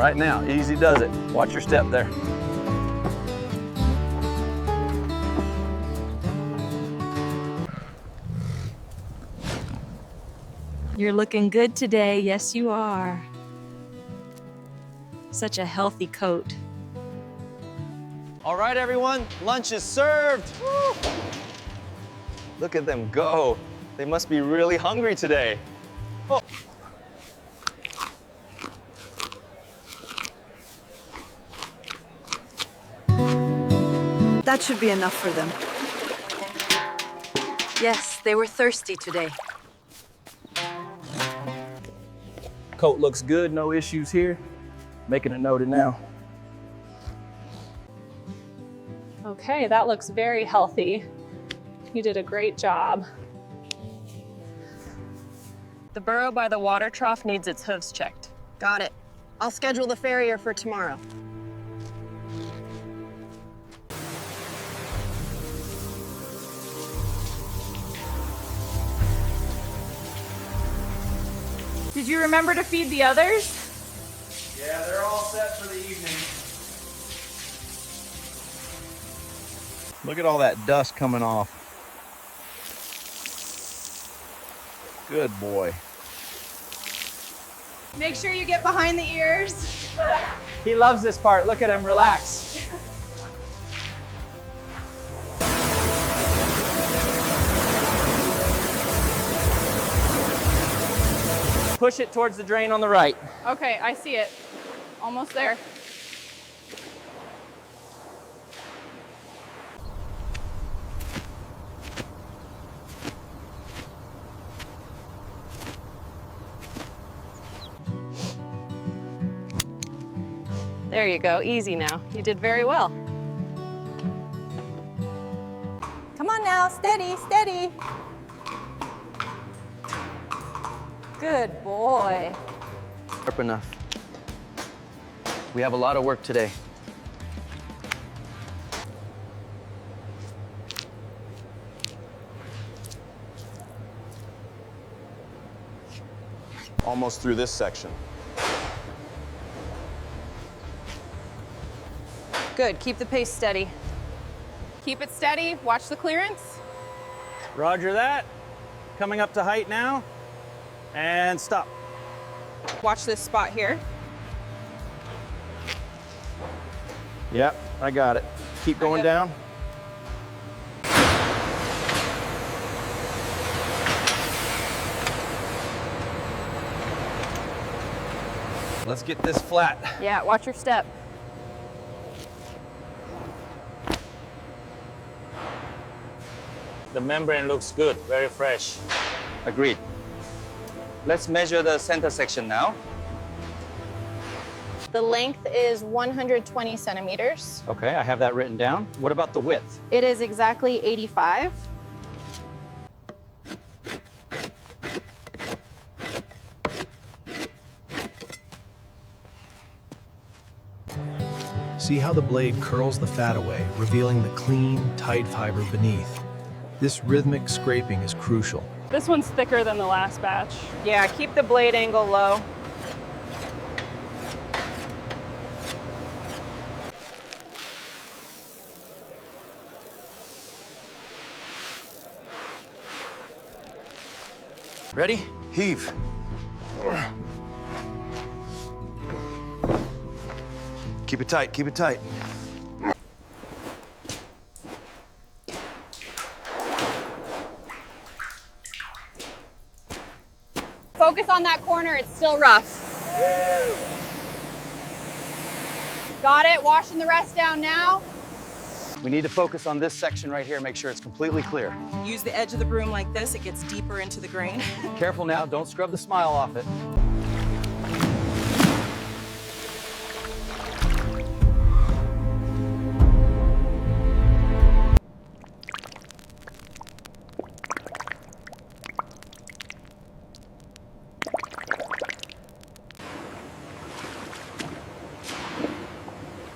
right, now, easy does it. Watch your step there. You're looking good today. Yes, you are. Such a healthy coat. All right, everyone, lunch is served. Woo! Look at them go. They must be really hungry today. Oh. That should be enough for them. Yes, they were thirsty today. Coat looks good, no issues here. Making a note of now. Okay, that looks very healthy. You did a great job. The burro by the water trough needs its hooves checked. Got it. I'll schedule the farrier for tomorrow. Did you remember to feed the others? Yeah, they're all set for the evening. Look at all that dust coming off. Good boy. Make sure you get behind the ears. He loves this part. Look at him, relax. Push it towards the drain on the right. Okay, I see it. Almost there. There you go, easy now. You did very well. Come on now, steady, steady. Good boy. Sharp enough. We have a lot of work today. Almost through this section. Good, keep the pace steady. Keep it steady, watch the clearance. Roger that. Coming up to height now. And stop. Watch this spot here. Yep, I got it. Keep going down. Let's get this flat. Yeah, watch your step. The membrane looks good, very fresh. Agreed. Let's measure the center section now. The length is 120 centimeters. Okay, I have that written down. What about the width? It is exactly 85. See how the blade curls the fat away, revealing the clean, tight fiber beneath. This rhythmic scraping is crucial. This one's thicker than the last batch. Yeah, keep the blade angle low. Ready? Heave. Keep it tight, keep it tight. Focus on that corner, it's still rough. Got it, washing the rest down now. We need to focus on this section right here, make sure it's completely clear. Use the edge of the broom like this, it gets deeper into the grain. Careful now, don't scrub the smile off it.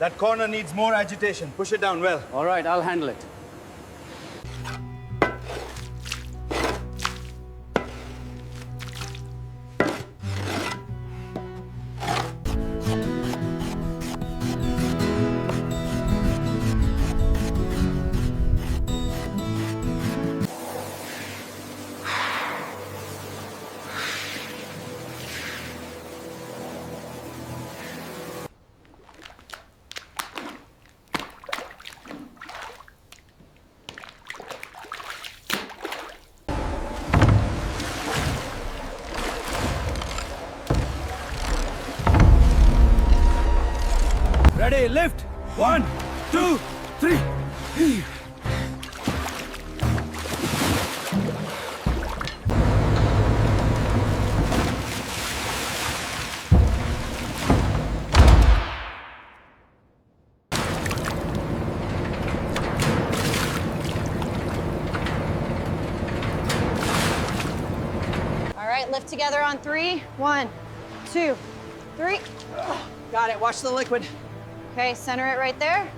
That corner needs more agitation. Push it down well. All right, I'll handle it. Ready, lift. 1, 2, 3. All right, lift together on 3. 1, 2, 3. Got it. Watch the liquid. Okay, center it right there.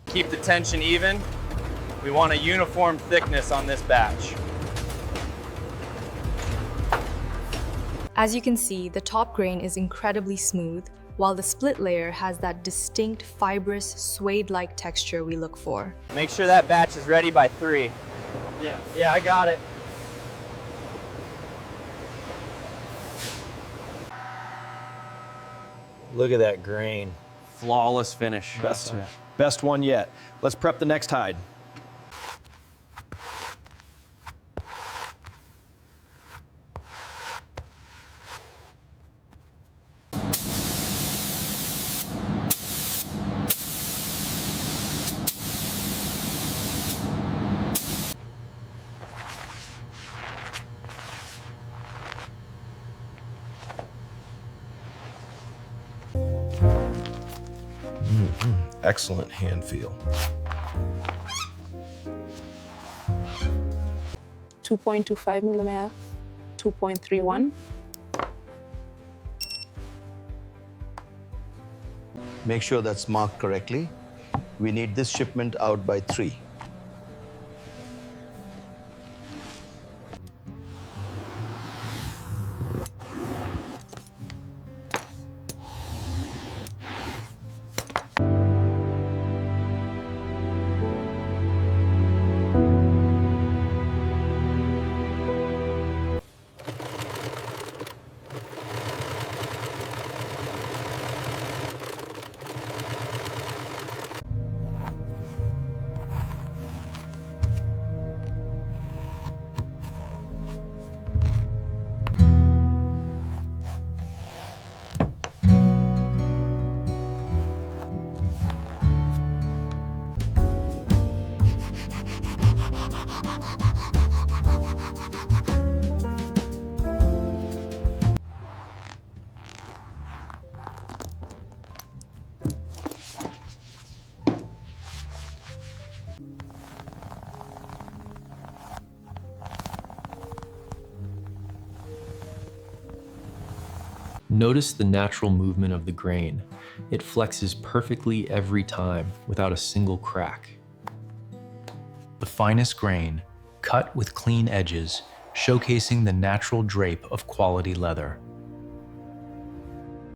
Keep the tension even. We want a uniform thickness on this batch. As you can see, the top grain is incredibly smooth, while the split layer has that distinct fibrous suede-like texture we look for. Make sure that batch is ready by 3. Yeah, I got it. Look at that grain. Flawless finish. Best one yet. Let's prep the next hide. Excellent hand feel. 2.25 millimeter, 2.31. Make sure that's marked correctly. We need this shipment out by 3. Notice the natural movement of the grain. It flexes perfectly every time without a single crack. The finest grain, cut with clean edges, showcasing the natural drape of quality leather.